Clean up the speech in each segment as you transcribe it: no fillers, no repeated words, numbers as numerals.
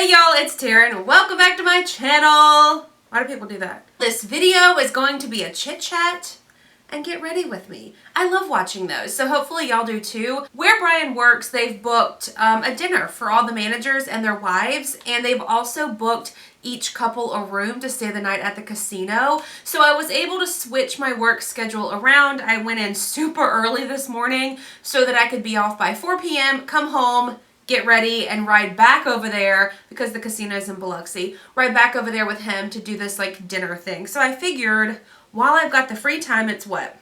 Hey y'all, it's Taren. Welcome back to my channel. Why do people do that? This video is going to be a chit chat and get ready with me. I love watching those, so hopefully y'all do too. Where Brian works, they've booked a dinner for all the managers and their wives, and they've also booked each couple a room to stay the night at the casino. So I was able to switch my work schedule around. I went in super early this morning so that I could be off by 4 p.m., come home, get ready, and ride back over there, because the casino's in Biloxi, ride back over there with him to do this like dinner thing. So I figured while I've got the free time, it's what?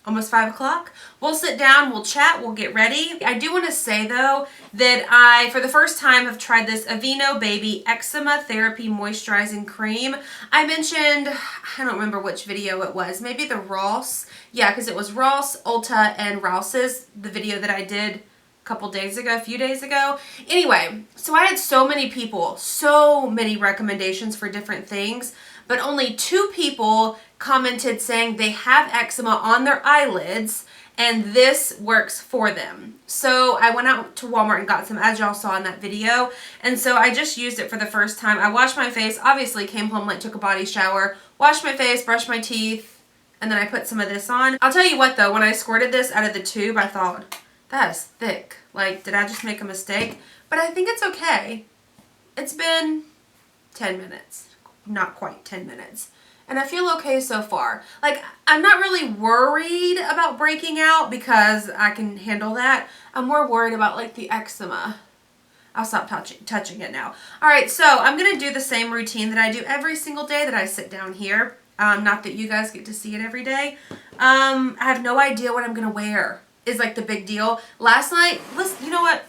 Almost 5 o'clock. We'll sit down, we'll chat, we'll get ready. I do want to say though that I, for the first time, have tried this Aveeno Baby Eczema Therapy Moisturizing Cream. I mentioned, I don't remember which video it was, maybe the Ross. Yeah, because it was Ross, Ulta, and Rouse's, the video that I did a few days ago. Anyway, so I had so many people, so many recommendations for different things, but only 2 people commented saying they have eczema on their eyelids and this works for them. So I went out to Walmart and got some, as y'all saw in that video, and so I just used it for the first time. I washed my face, obviously came home, like took a body shower, washed my face, brushed my teeth, and then I put some of this on. I'll tell you what though, when I squirted this out of the tube, I thought, that is thick. Like, did I just make a mistake? But I think it's okay. It's been 10 minutes. Not quite 10 minutes. And I feel okay so far. Like, I'm not really worried about breaking out because I can handle that. I'm more worried about, like, the eczema. I'll stop touching it now. Alright, so I'm going to do the same routine that I do every single day that I sit down here. Not that you guys get to see it every day. I have no idea what I'm going to wear. Is like the big deal. Last night, you know what?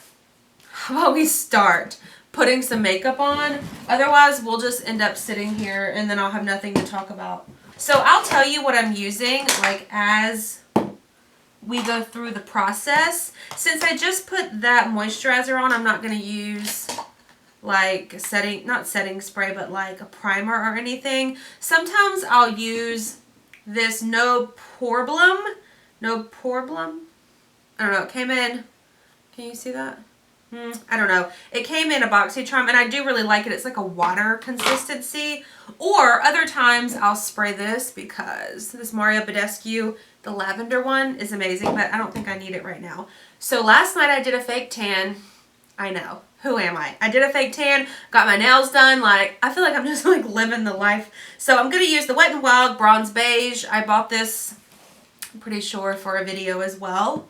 How about we start putting some makeup on? Otherwise, we'll just end up sitting here and then I'll have nothing to talk about. So I'll tell you what I'm using like as we go through the process. Since I just put that moisturizer on, I'm not going to use like not setting spray, but like a primer or anything. Sometimes I'll use this No Problem. I don't know, it came in, can you see that? I don't know. It came in a BoxyCharm and I do really like it. It's like a water consistency. Or other times I'll spray this because this Mario Badescu, the lavender one, is amazing, but I don't think I need it right now. So last night I did a fake tan. I know. Who am I? I did a fake tan, got my nails done. Like, I feel like I'm just like living the life. So I'm going to use the Wet n Wild Bronze Beige. I bought this, I'm pretty sure, for a video as well.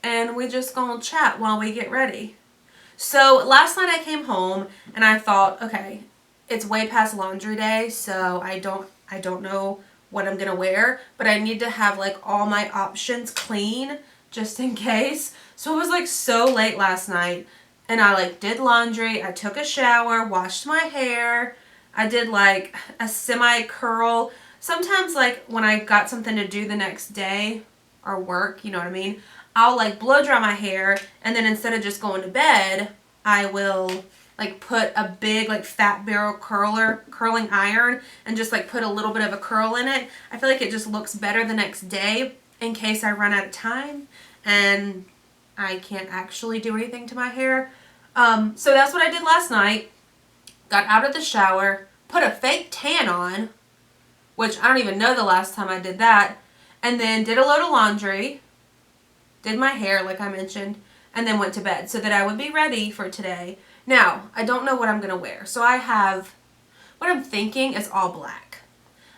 And we just gonna chat while we get ready. So last night I came home and I thought, okay, it's way past laundry day, so I don't know what I'm gonna wear, but I need to have like all my options clean just in case. So it was like so late last night and I like did laundry, I took a shower, washed my hair, I did like a semi curl. Sometimes like when I got something to do the next day or work, you know what I mean, I'll like blow dry my hair, and then instead of just going to bed, I will like put a big like fat barrel curling iron and just like put a little bit of a curl in it. I feel like it just looks better the next day in case I run out of time and I can't actually do anything to my hair. So that's what I did last night. Got out of the shower, put a fake tan on, which I don't even know the last time I did that, and then did a load of laundry. Did my hair like I mentioned, and then went to bed so that I would be ready for today. Now, I don't know what I'm going to wear. So I have, what I'm thinking is all black.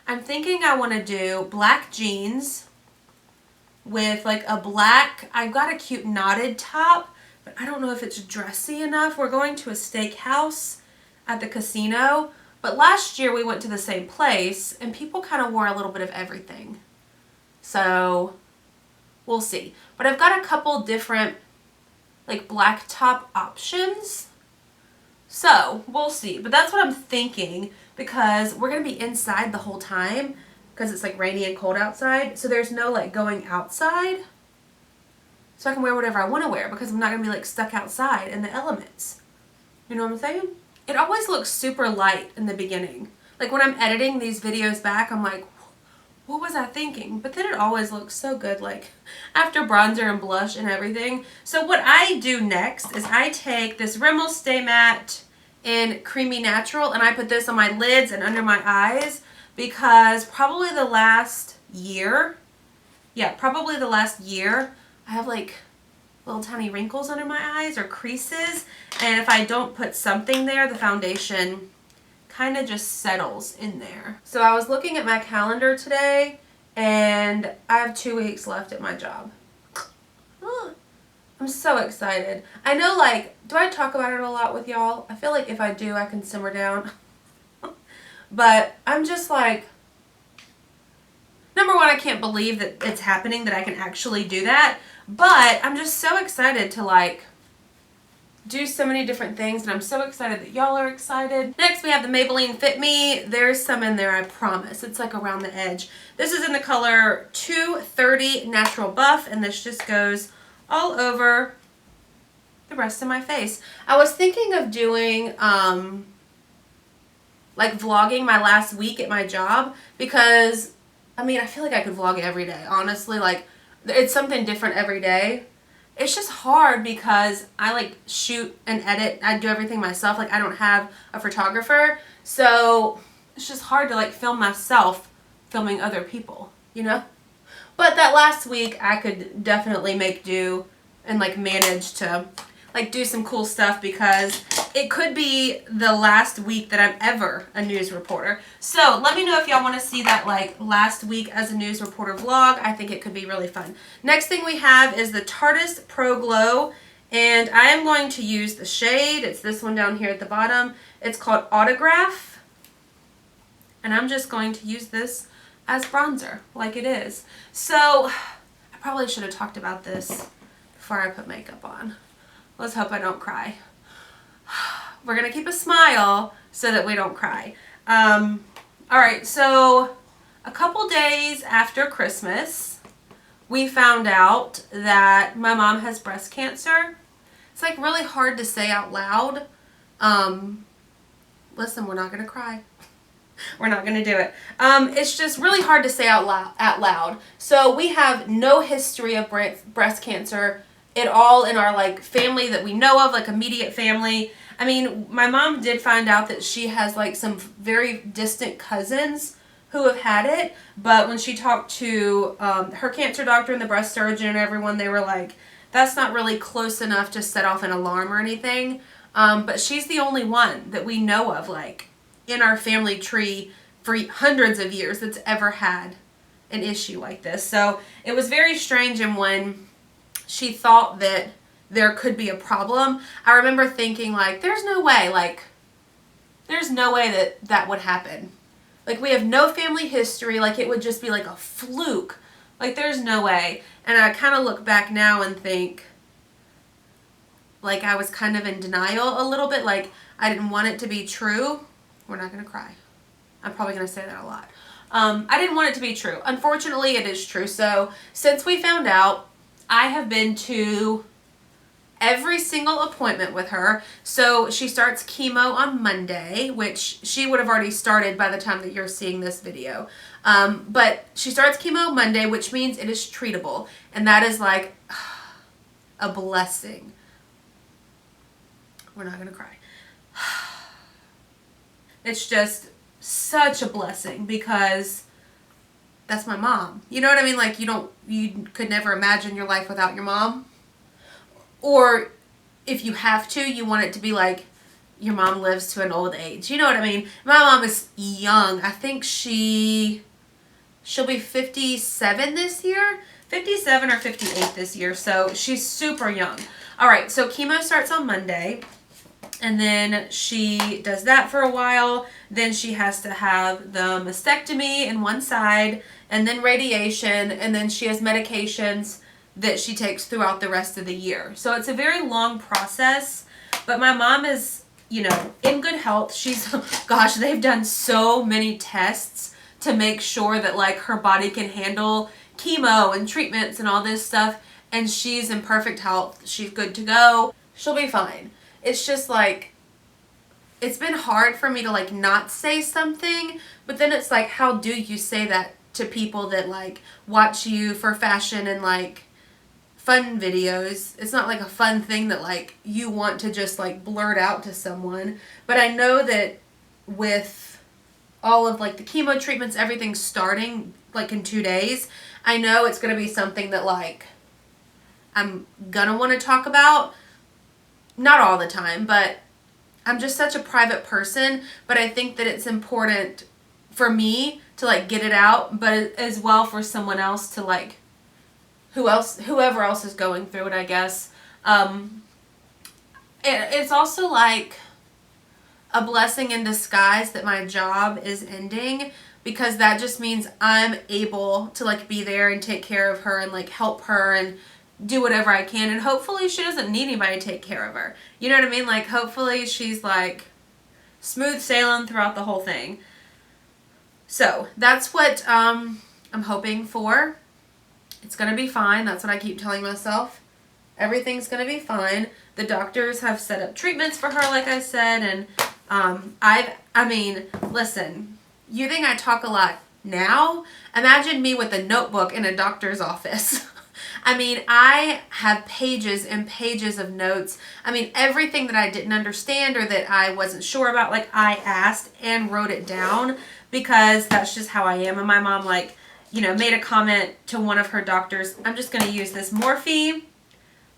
I'm thinking I want to do black jeans with like a black, I've got a cute knotted top, but I don't know if it's dressy enough. We're going to a steakhouse at the casino, but last year we went to the same place and people kind of wore a little bit of everything. So we'll see. But I've got a couple different like black top options. So we'll see. But that's what I'm thinking because we're going to be inside the whole time because it's like rainy and cold outside. So there's no like going outside. So I can wear whatever I want to wear because I'm not going to be like stuck outside in the elements. You know what I'm saying? It always looks super light in the beginning. Like when I'm editing these videos back, I'm like, what was I thinking? But then it always looks so good, like after bronzer and blush and everything. So what I do next is I take this Rimmel Stay Matte in Creamy Natural, and I put this on my lids and under my eyes because probably the last year, I have like little tiny wrinkles under my eyes or creases, and if I don't put something there, the foundation kind of just settles in there. So I was looking at my calendar today, and I have 2 weeks left at my job. I'm so excited. I know, like, do I talk about it a lot with y'all? I feel like if I do, I can simmer down. But I'm just like, number one, I can't believe that it's happening, that I can actually do that. But I'm just so excited to, like, do so many different things, and I'm so excited that y'all are excited. Next, we have the Maybelline Fit Me. There's some in there, I promise. It's like around the edge. This is in the color 230 Natural Buff, and this just goes all over the rest of my face. I was thinking of doing like vlogging my last week at my job, because I mean, I feel like I could vlog every day, honestly. Like, it's something different every day. It's just hard because I like shoot and edit. I do everything myself. Like, I don't have a photographer, so it's just hard to like film myself filming other people, you know? But that last week, I could definitely make do and like manage to like do some cool stuff, because it could be the last week that I'm ever a news reporter. So let me know if y'all want to see that like last week as a news reporter vlog. I think it could be really fun. Next thing we have is the Tardis Pro Glow, and I am going to use the shade. It's this one down here at the bottom. It's called Autograph, and I'm just going to use this as bronzer like it is. So I probably should have talked about this before I put makeup on. Let's hope I don't cry. We're gonna keep a smile so that we don't cry. Alright, so a couple days after Christmas, we found out that my mom has breast cancer. It's like really hard to say out loud. Listen, we're not gonna cry. We're not going to do it. It's just really hard to say out loud. So we have no history of breast cancer at all in our like family that we know of, like immediate family. I mean, my mom did find out that she has like some very distant cousins who have had it, but when she talked to her cancer doctor and the breast surgeon and everyone, they were like, that's not really close enough to set off an alarm or anything. But she's the only one that we know of, like, in our family tree for hundreds of years that's ever had an issue like this. So it was very strange, and when she thought that there could be a problem, I remember thinking, like, there's no way that that would happen. Like, we have no family history. Like, it would just be like a fluke. Like, there's no way. And I kind of look back now and think, like, I was kind of in denial a little bit. Like, I didn't want it to be true. We're not going to cry. I'm probably going to say that a lot. I didn't want it to be true. Unfortunately, it is true. So since we found out, I have been to every single appointment with her. So she starts chemo on Monday, which she would have already started by the time that you're seeing this video. But she starts chemo Monday, which means it is treatable. And that is like a blessing. We're not going to cry. It's just such a blessing, because that's my mom. You know what I mean? Like, you could never imagine your life without your mom. Or if you have to, you want it to be like your mom lives to an old age. You know what I mean? My mom is young. I think she'll be 57 this year. 57 or 58 this year. So she's super young. All right. So chemo starts on Monday. And then she does that for a while. Then she has to have the mastectomy in one side, and then radiation, and then she has medications that she takes throughout the rest of the year. So it's a very long process, but my mom is, you know, in good health. She's, gosh, they've done so many tests to make sure that like her body can handle chemo and treatments and all this stuff, and she's in perfect health. She's good to go. She'll be fine. It's just like, it's been hard for me to like not say something, but then it's like, how do you say that to people that like watch you for fashion and like fun videos. It's not like a fun thing that like you want to just like blurt out to someone. But I know that with all of like the chemo treatments, everything starting like in 2 days, I know it's going to be something that like I'm going to want to talk about. Not all the time, but I'm just such a private person. But I think that it's important for me to like get it out, but as well for someone else to like, whoever else is going through it, I guess. It's also like a blessing in disguise that my job is ending, because that just means I'm able to like be there and take care of her and like help her and do whatever I can. And hopefully she doesn't need anybody to take care of her. You know what I mean? Like hopefully she's like smooth sailing throughout the whole thing. So that's what I'm hoping for. It's going to be fine. That's what I keep telling myself. Everything's going to be fine. The doctors have set up treatments for her, like I said. And I mean, listen, you think I talk a lot now? Imagine me with a notebook in a doctor's office. I mean, I have pages and pages of notes. I mean, everything that I didn't understand or that I wasn't sure about, like I asked and wrote it down, because that's just how I am. And my mom, like, you know, made a comment to one of her doctors. I'm just going to use this Morphe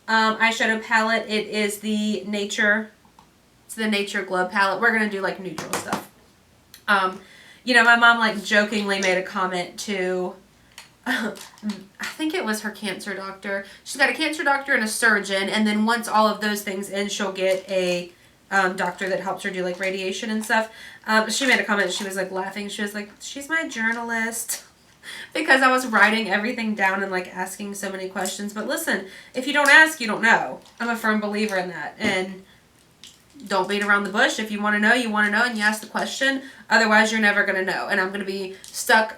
eyeshadow palette. It is the Nature Glow palette. We're going to do like neutral stuff. You know, my mom like jokingly made a comment to, I think it was her cancer doctor. She's got a cancer doctor and a surgeon. And then once all of those things in, she'll get a doctor that helps her do like radiation and stuff. She made a comment. She was like laughing. She was like, she's my journalist. Because I was writing everything down and like asking so many questions. But listen, if you don't ask, you don't know. I'm a firm believer in that. And don't beat around the bush. If you want to know, you want to know, and you ask the question. Otherwise, you're never going to know. And I'm going to be stuck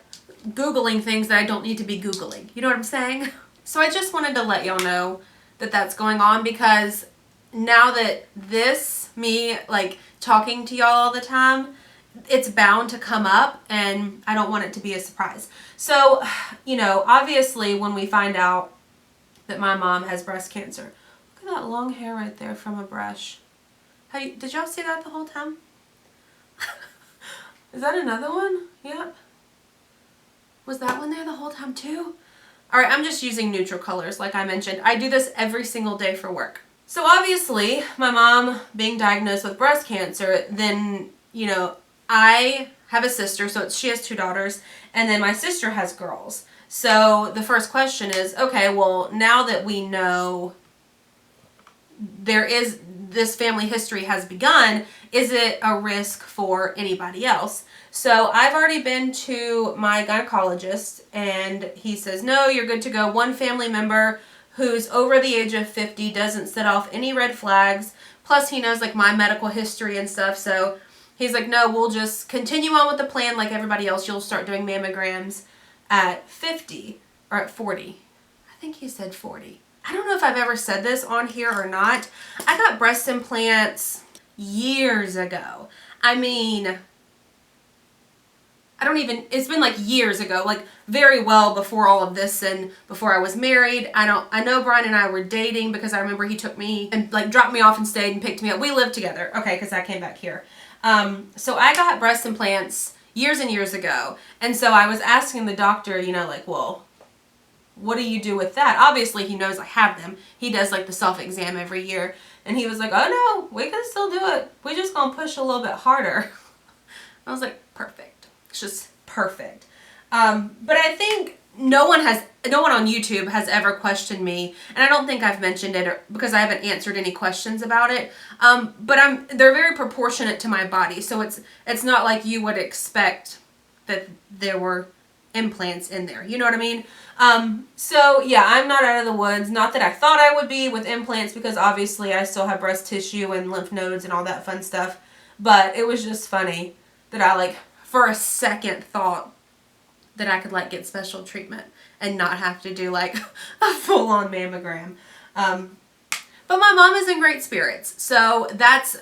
Googling things that I don't need to be Googling. You know what I'm saying? So I just wanted to let y'all know that that's going on, because now that me like talking to y'all all the time, it's bound to come up, and I don't want it to be a surprise. So, you know, obviously when we find out that my mom has breast cancer, look at that long hair right there from a brush. Did y'all see that the whole time? Is that another one? Yep. Was that one there the whole time too? Alright, I'm just using neutral colors like I mentioned. I do this every single day for work. So obviously, my mom being diagnosed with breast cancer, then, you know, I have a sister, so she has 2 daughters, and then my sister has girls. So the first question is, okay, well, now that we know this family history has begun, is it a risk for anybody else? So I've already been to my gynecologist, and he says, no, you're good to go. One family member who's over the age of 50 doesn't set off any red flags. Plus he knows like my medical history and stuff. So he's like, no, we'll just continue on with the plan like everybody else. You'll start doing mammograms at 50 or at 40. I think he said 40. I don't know if I've ever said this on here or not. I got breast implants years ago. I mean, it's been like years ago, like very well before all of this and before I was married. I know Brian and I were dating, because I remember he took me and like dropped me off and stayed and picked me up. We lived together. Okay, because I came back here. So I got breast implants years and years ago. And so I was asking the doctor, you know, like, well, what do you do with that? Obviously he knows I have them. He does like the self-exam every year. And he was like, oh no, we can still do it. We're just going to push a little bit harder. I was like, perfect. It's just perfect. But I think no one on YouTube has ever questioned me, and I don't think I've mentioned it because I haven't answered any questions about it. But they're very proportionate to my body, so it's not like you would expect that there were implants in there. You know what I mean? So yeah, I'm not out of the woods. Not that I thought I would be with implants, because obviously I still have breast tissue and lymph nodes and all that fun stuff. But it was just funny that I like for a second thought that I could like get special treatment and not have to do like a full-on mammogram. But my mom is in great spirits, so that's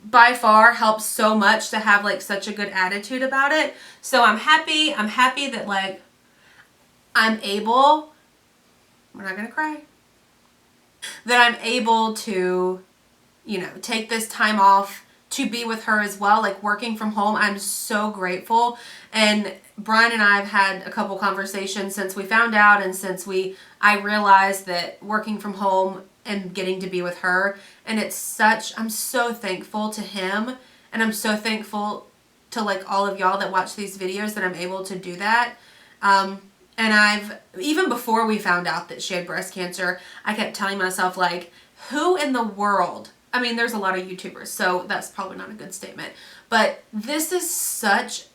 by far helps so much to have like such a good attitude about it. So I'm happy that like I'm able we're not going to cry, that I'm able to, you know, take this time off to be with her as well, like working from home. I'm so grateful. And Brian and I have had a couple conversations since we found out and since I realized that working from home and getting to be with her, and I'm so thankful to him, and I'm so thankful to like all of y'all that watch these videos that I'm able to do that. And even before we found out that she had breast cancer, I kept telling myself, like, who in the world, I mean, there's a lot of YouTubers, so that's probably not a good statement, but this is such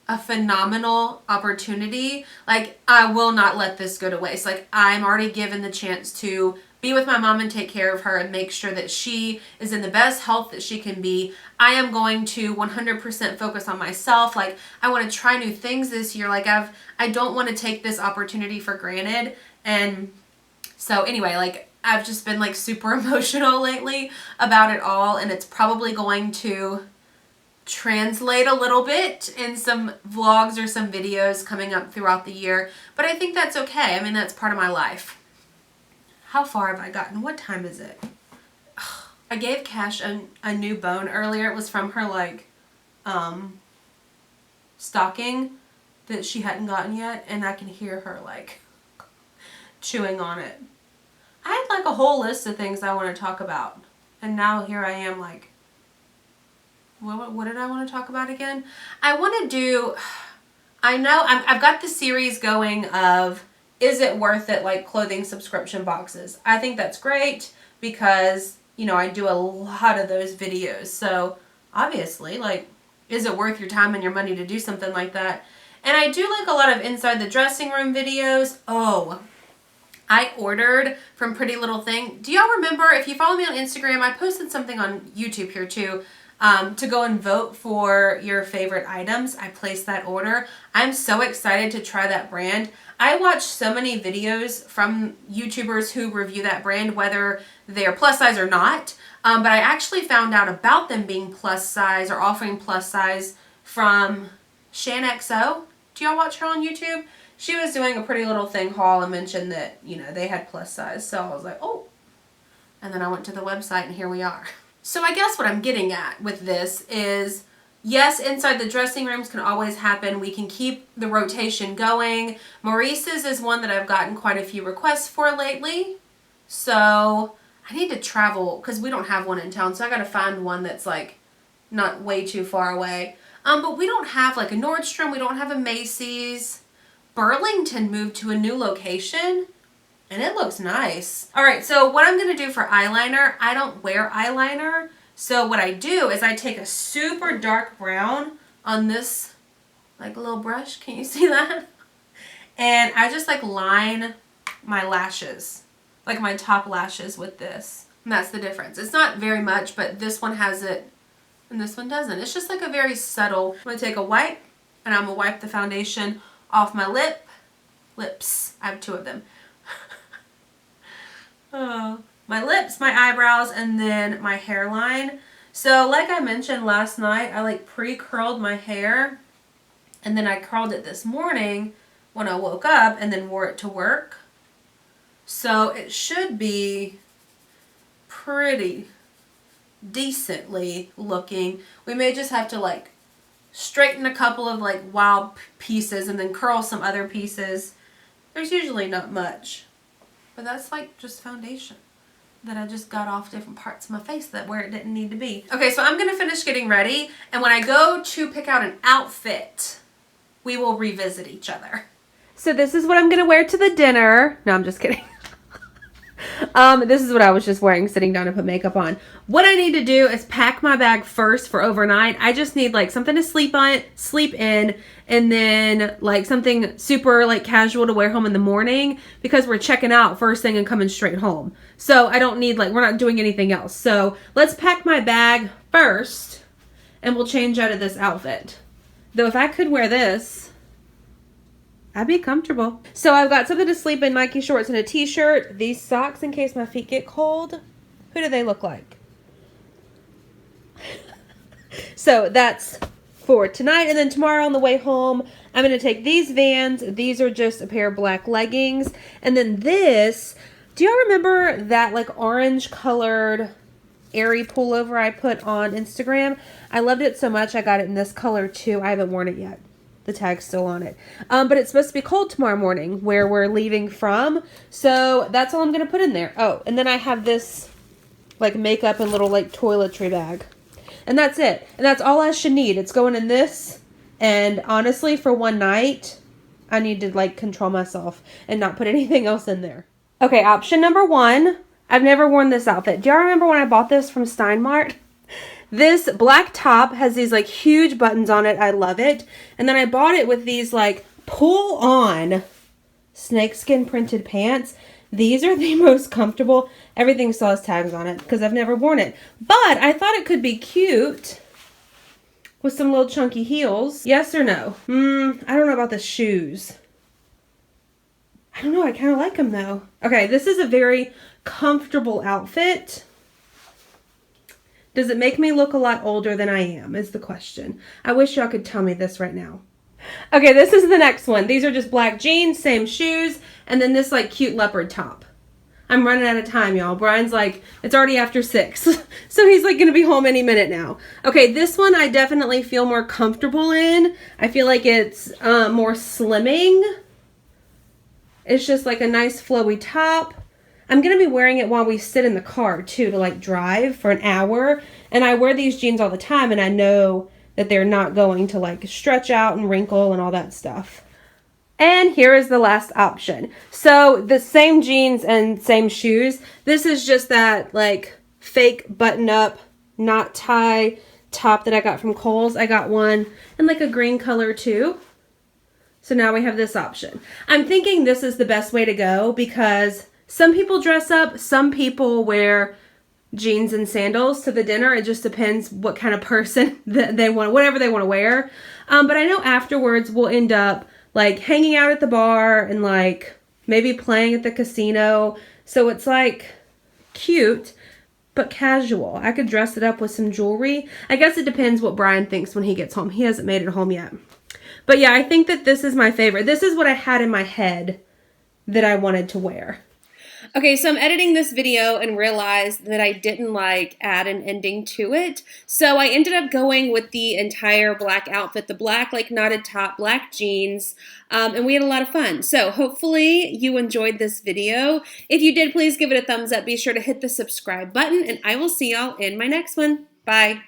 a phenomenal opportunity. Like, I will not let this go to waste. Like, I'm already given the chance to be with my mom and take care of her and make sure that she is in the best health that she can be. I am going to 100% focus on myself. Like, I want to try new things this year. Like, I don't want to take this opportunity for granted. And so anyway, like, I've just been like super emotional lately about it all, and it's probably going to translate a little bit in some vlogs or some videos coming up throughout the year, but I think that's okay. I mean, that's part of my life. How far have I gotten? What time is it? I gave Cash a new bone earlier. It was from her like stocking that she hadn't gotten yet, and I can hear her like chewing on it. I had like a whole list of things I want to talk about, and now here I am like, what did I want to talk about again? I want to do, I know I've got the series going of, is it worth it, like clothing subscription boxes. I think that's great because, you know, I do a lot of those videos. So obviously, like, is it worth your time and your money to do something like that? And I do like a lot of inside the dressing room videos. Oh, I ordered from Pretty Little Thing. Do y'all remember, if you follow me on Instagram, I posted something on YouTube here too, to go and vote for your favorite items. I placed that order. I'm so excited to try that brand. I watch so many videos from YouTubers who review that brand, whether they're plus size or not. But I actually found out about them being plus size or offering plus size from ShanXO. Do y'all watch her on YouTube? She was doing a Pretty Little Thing haul and mentioned that, you know, they had plus size. So I was like, oh. And then I went to the website and here we are. So I guess what I'm getting at with this is, yes, inside the dressing rooms can always happen. We can keep the rotation going. Maurice's is one that I've gotten quite a few requests for lately. So I need to travel because we don't have one in town. So I got to find one that's like not way too far away. But we don't have like a Nordstrom. We don't have a Macy's. Burlington moved to a new location and it looks nice. All right, so what I'm going to do for eyeliner, I don't wear eyeliner. So what I do is I take a super dark brown on this like little brush. Can you see that? And I just like line my lashes, like my top lashes with this. And that's the difference. It's not very much, but this one has it and this one doesn't. It's just like a very subtle. I'm going to take a wipe and I'm going to wipe the foundation off my lips. I have two of them. Oh, my lips, my eyebrows, and then my hairline. So like I mentioned last night, I like pre-curled my hair and then I curled it this morning when I woke up and then wore it to work. So it should be pretty decently looking. We may just have to like straighten a couple of like wild pieces and then curl some other pieces. There's usually not much, but that's like just foundation that I just got off different parts of my face that where it didn't need to be. Okay, so I'm gonna finish getting ready, and when I go to pick out an outfit, we will revisit each other. So this is what I'm gonna wear to the dinner. No, I'm just kidding. This is what I was just wearing sitting down to put makeup on. What I need to do is pack my bag first for overnight. I just need like something to sleep in, and then like something super like casual to wear home in the morning because we're checking out first thing and coming straight home. So I don't need like, we're not doing anything else. So let's pack my bag first and we'll change out of this outfit. Though if I could wear this, I'd be comfortable. So I've got something to sleep in, Nike shorts and a t-shirt. These socks in case my feet get cold. Who do they look like? So that's for tonight. And then tomorrow on the way home, I'm going to take these Vans. These are just a pair of black leggings. And then this, do y'all remember that like orange colored airy pullover I put on Instagram? I loved it so much I got it in this color too. I haven't worn it yet. The tag's still on it. But it's supposed to be cold tomorrow morning where we're leaving from. So that's all I'm going to put in there. Oh, and then I have this like makeup and little like toiletry bag. And that's it. And that's all I should need. It's going in this. And honestly, for one night, I need to like control myself and not put anything else in there. Okay, option number 1. I've never worn this outfit. Do y'all remember when I bought this from Stein Mart? This black top has these like huge buttons on it. I love it. And then I bought it with these like pull on snakeskin printed pants. These are the most comfortable. Everything still has tags on it because I've never worn it. But I thought it could be cute with some little chunky heels. Yes or no? I don't know about the shoes. I don't know. I kind of like them though. Okay, this is a very comfortable outfit. Does it make me look a lot older than I am is the question. I wish y'all could tell me this right now. Okay, this is the next one. These are just black jeans, same shoes, and then this like cute leopard top. I'm running out of time, y'all. Brian's like, it's already after 6. So he's like gonna be home any minute now. Okay, this one I definitely feel more comfortable in. I feel like it's more slimming. It's just like a nice flowy top. I'm going to be wearing it while we sit in the car, too, to, like, drive for an hour. And I wear these jeans all the time, and I know that they're not going to, like, stretch out and wrinkle and all that stuff. And here is the last option. So, the same jeans and same shoes. This is just that, like, fake button-up, knot tie top that I got from Kohl's. I got one in, like, a green color, too. So, now we have this option. I'm thinking this is the best way to go because some people dress up, some people wear jeans and sandals to the dinner. It just depends what kind of person that they want, whatever they want to wear. But I know afterwards we'll end up like hanging out at the bar and like maybe playing at the casino. So it's like cute, but casual. I could dress it up with some jewelry. I guess it depends what Brian thinks when he gets home. He hasn't made it home yet. But yeah, I think that this is my favorite. This is what I had in my head that I wanted to wear. Okay, so I'm editing this video and realized that I didn't like add an ending to it. So I ended up going with the entire black outfit, the black like knotted top, black jeans, and we had a lot of fun. So hopefully you enjoyed this video. If you did, please give it a thumbs up. Be sure to hit the subscribe button and I will see y'all in my next one. Bye.